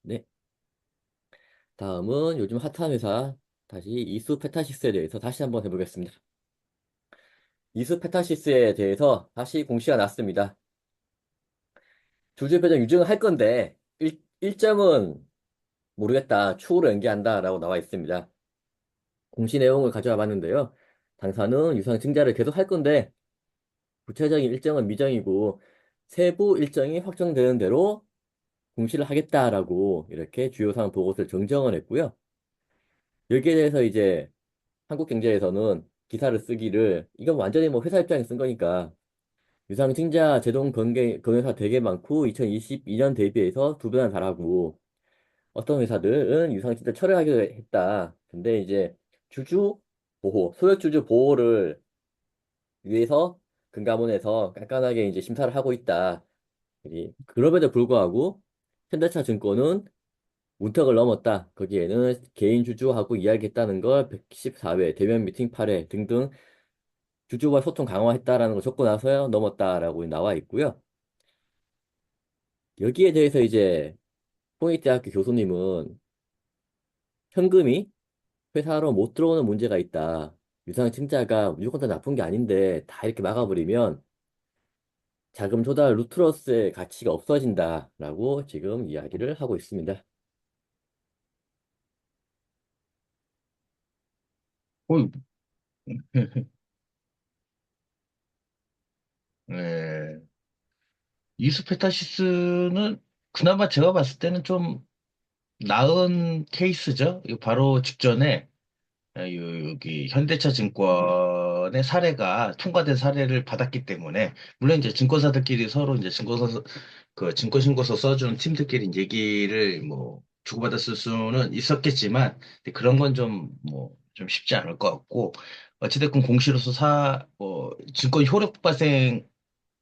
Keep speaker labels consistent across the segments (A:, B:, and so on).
A: 네. 다음은 요즘 핫한 회사, 다시 이수 페타시스에 대해서 다시 한번 해보겠습니다. 이수 페타시스에 대해서 다시 공시가 났습니다. 주주 배정 유증을 할 건데, 일정은 모르겠다. 추후로 연기한다라고 나와 있습니다. 공시 내용을 가져와 봤는데요. 당사는 유상 증자를 계속 할 건데, 구체적인 일정은 미정이고, 세부 일정이 확정되는 대로 공시를 하겠다라고 이렇게 주요 사항 보고서를 정정을 했고요. 여기에 대해서 이제 한국경제에서는 기사를 쓰기를 이건 완전히 뭐 회사 입장에 쓴 거니까 유상증자 제동 건회사 되게 많고 2022년 대비해서 두 배나 잘하고 어떤 회사들은 유상증자 철회하기로 했다. 근데 이제 주주 보호, 소액주주 보호를 위해서 금감원에서 깐깐하게 이제 심사를 하고 있다. 그럼에도 불구하고 현대차 증권은 문턱을 넘었다. 거기에는 개인 주주하고 이야기했다는 걸 114회 대면 미팅 8회 등등 주주와 소통 강화했다라는 걸 적고 나서 넘었다라고 나와 있고요. 여기에 대해서 이제 홍익대학교 교수님은 현금이 회사로 못 들어오는 문제가 있다. 유상증자가 무조건 다 나쁜 게 아닌데 다 이렇게 막아버리면 자금 조달 루트러스의 가치가 없어진다라고 지금 이야기를 하고 있습니다.
B: 어이, 예. 이수페타시스는 그나마 제가 봤을 때는 좀 나은 케이스죠. 이거 바로 직전에 여기 현대차 증권의 사례가 통과된 사례를 받았기 때문에 물론 이제 증권사들끼리 서로 이제 증권신고서 써준 팀들끼리 얘기를 뭐 주고받았을 수는 있었겠지만 근데 그런 건 좀 뭐 좀 쉽지 않을 것 같고 어찌됐건 공시로서 증권 효력 발생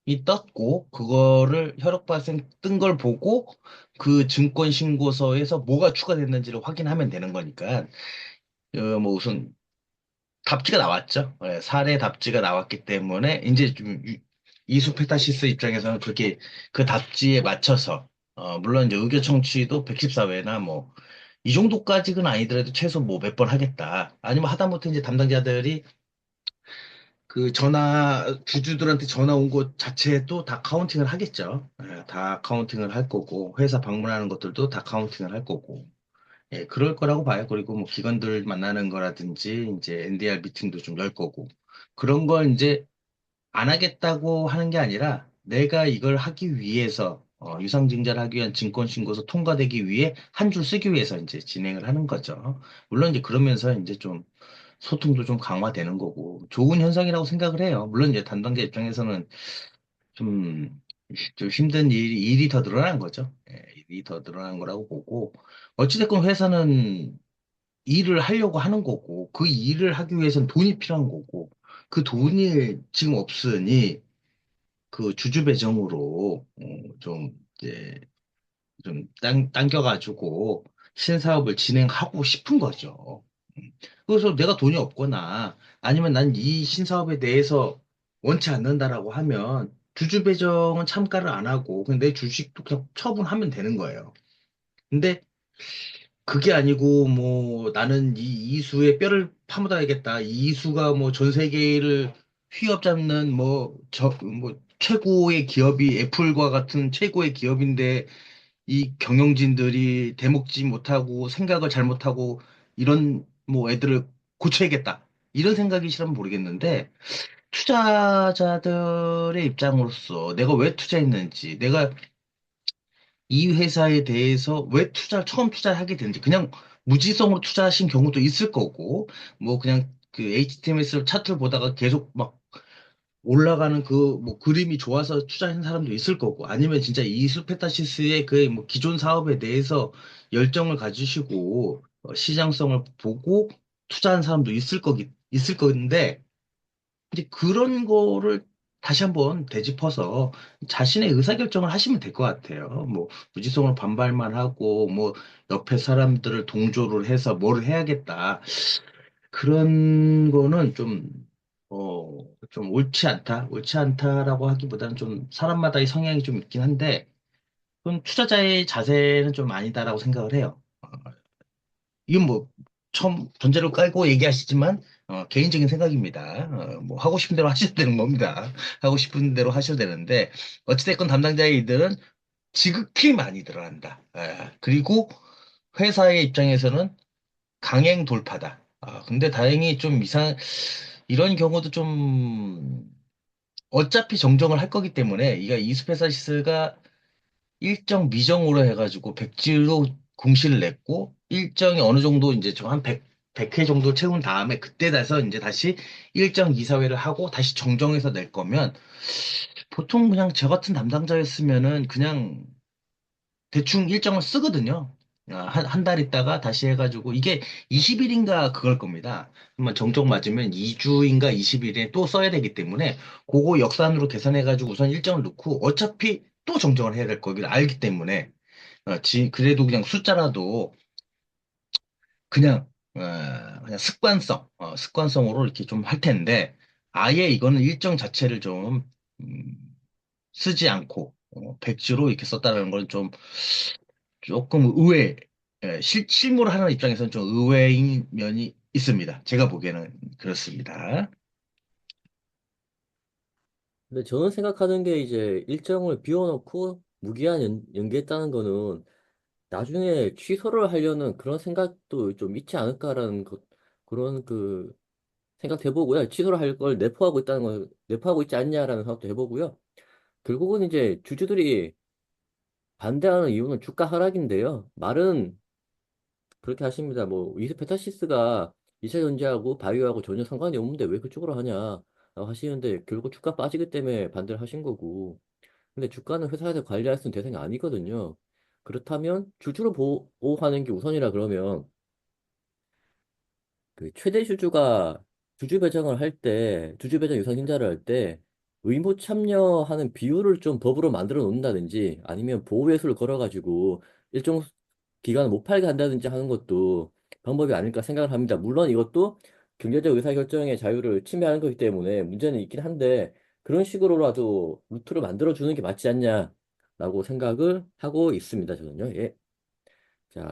B: 이 떴고 그거를 혈액 발생 뜬 걸 보고 그 증권 신고서에서 뭐가 추가됐는지를 확인하면 되는 거니까 뭐 우선 답지가 나왔죠. 예, 사례 답지가 나왔기 때문에 이제 좀 이수페타시스 입장에서는 그렇게 그 답지에 맞춰서 물론 이제 의견 청취도 114회나 뭐 이 정도까지는 아니더라도 최소 뭐 몇 번 하겠다. 아니면 하다못해 이제 담당자들이 그 주주들한테 전화 온 것 자체도 다 카운팅을 하겠죠. 예, 다 카운팅을 할 거고, 회사 방문하는 것들도 다 카운팅을 할 거고. 예, 그럴 거라고 봐요. 그리고 뭐 기관들 만나는 거라든지, 이제 NDR 미팅도 좀 열 거고. 그런 걸 이제 안 하겠다고 하는 게 아니라, 내가 이걸 하기 위해서, 유상증자를 하기 위한 증권신고서 통과되기 위해 한 줄 쓰기 위해서 이제 진행을 하는 거죠. 물론 이제 그러면서 이제 좀 소통도 좀 강화되는 거고 좋은 현상이라고 생각을 해요. 물론 이제 담당자 입장에서는 좀, 좀 힘든 일이 더 늘어난 거죠. 예, 일이 더 늘어난 거라고 보고 어찌됐건 회사는 일을 하려고 하는 거고 그 일을 하기 위해서는 돈이 필요한 거고 그 돈이 지금 없으니 그 주주 배정으로 좀 이제 당겨가지고 신사업을 진행하고 싶은 거죠. 그래서 내가 돈이 없거나 아니면 난 이 신사업에 대해서 원치 않는다라고 하면 주주 배정은 참가를 안 하고 그냥 내 주식도 그냥 처분하면 되는 거예요. 근데 그게 아니고 뭐 나는 이 이수의 뼈를 파묻어야겠다. 이 이수가 뭐 전 세계를 휘어잡는 뭐 최고의 기업이 애플과 같은 최고의 기업인데 이 경영진들이 대먹지 못하고 생각을 잘못하고 이런 뭐 애들을 고쳐야겠다. 이런 생각이 싫으면 모르겠는데 투자자들의 입장으로서 내가 왜 투자했는지, 내가 이 회사에 대해서 왜 처음 투자하게 되는지 그냥 무지성으로 투자하신 경우도 있을 거고 뭐 그냥 그 HTML 차트를 보다가 계속 막 올라가는 그 뭐 그림이 좋아서 투자하는 사람도 있을 거고 아니면 진짜 이수페타시스의 그 뭐 기존 사업에 대해서 열정을 가지시고 시장성을 보고 투자한 사람도 있을 건데 이제 그런 거를 다시 한번 되짚어서 자신의 의사결정을 하시면 될 것 같아요. 뭐 무지성으로 반발만 하고 뭐 옆에 사람들을 동조를 해서 뭘 해야겠다. 그런 거는 좀 옳지 않다라고 하기보다는 좀 사람마다의 성향이 좀 있긴 한데, 그건 투자자의 자세는 좀 아니다라고 생각을 해요. 이건 뭐 처음 전제를 깔고 얘기하시지만 개인적인 생각입니다. 뭐 하고 싶은 대로 하셔도 되는 겁니다. 하고 싶은 대로 하셔도 되는데 어찌됐건 담당자의 이들은 지극히 많이 들어간다. 그리고 회사의 입장에서는 강행 돌파다. 근데 다행히 좀 이런 경우도 좀 어차피 정정을 할 거기 때문에 이가 이스페사시스가 일정 미정으로 해가지고 백지로 공시를 냈고 일정이 어느 정도 이제 좀 한 100회 정도 채운 다음에 그때 돼서 이제 다시 일정 이사회를 하고 다시 정정해서 낼 거면 보통 그냥 저 같은 담당자였으면은 그냥 대충 일정을 쓰거든요. 한 달 있다가 다시 해가지고 이게 20일인가 그걸 겁니다. 한번 정정 맞으면 2주인가 20일에 또 써야 되기 때문에 그거 역산으로 계산해가지고 우선 일정을 넣고 어차피 또 정정을 해야 될 거기를 알기 때문에 그래도 그냥 숫자라도 그냥 그냥 습관성으로 이렇게 좀 할 텐데 아예 이거는 일정 자체를 좀 음, 쓰지 않고 백지로 이렇게 썼다는 건 좀 조금 실무를 하는 입장에서는 좀 의외인 면이 있습니다. 제가 보기에는 그렇습니다.
A: 근데 저는 생각하는 게 이제 일정을 비워놓고 무기한 연기했다는 거는 나중에 취소를 하려는 그런 생각도 좀 있지 않을까라는 그런 생각도 해보고요. 취소를 할 걸 내포하고 있다는 걸 내포하고 있지 않냐라는 생각도 해보고요. 결국은 이제 주주들이 반대하는 이유는 주가 하락인데요. 말은 그렇게 하십니다. 뭐 이스페타시스가 2차 전지하고 바이오하고 전혀 상관이 없는데 왜 그쪽으로 하냐 하시는데 결국 주가 빠지기 때문에 반대를 하신 거고. 근데 주가는 회사에서 관리할 수 있는 대상이 아니거든요. 그렇다면 주주를 보호하는 게 우선이라 그러면 최대 주주가 주주 배정을 할 때, 주주 배정 유상 신자를 할 때 의무 참여하는 비율을 좀 법으로 만들어 놓는다든지 아니면 보호 회수를 걸어가지고 일정 기간을 못 팔게 한다든지 하는 것도 방법이 아닐까 생각을 합니다. 물론 이것도 경제적 의사결정의 자유를 침해하는 거기 때문에 문제는 있긴 한데 그런 식으로라도 루트를 만들어 주는 게 맞지 않냐라고 생각을 하고 있습니다. 저는요. 예.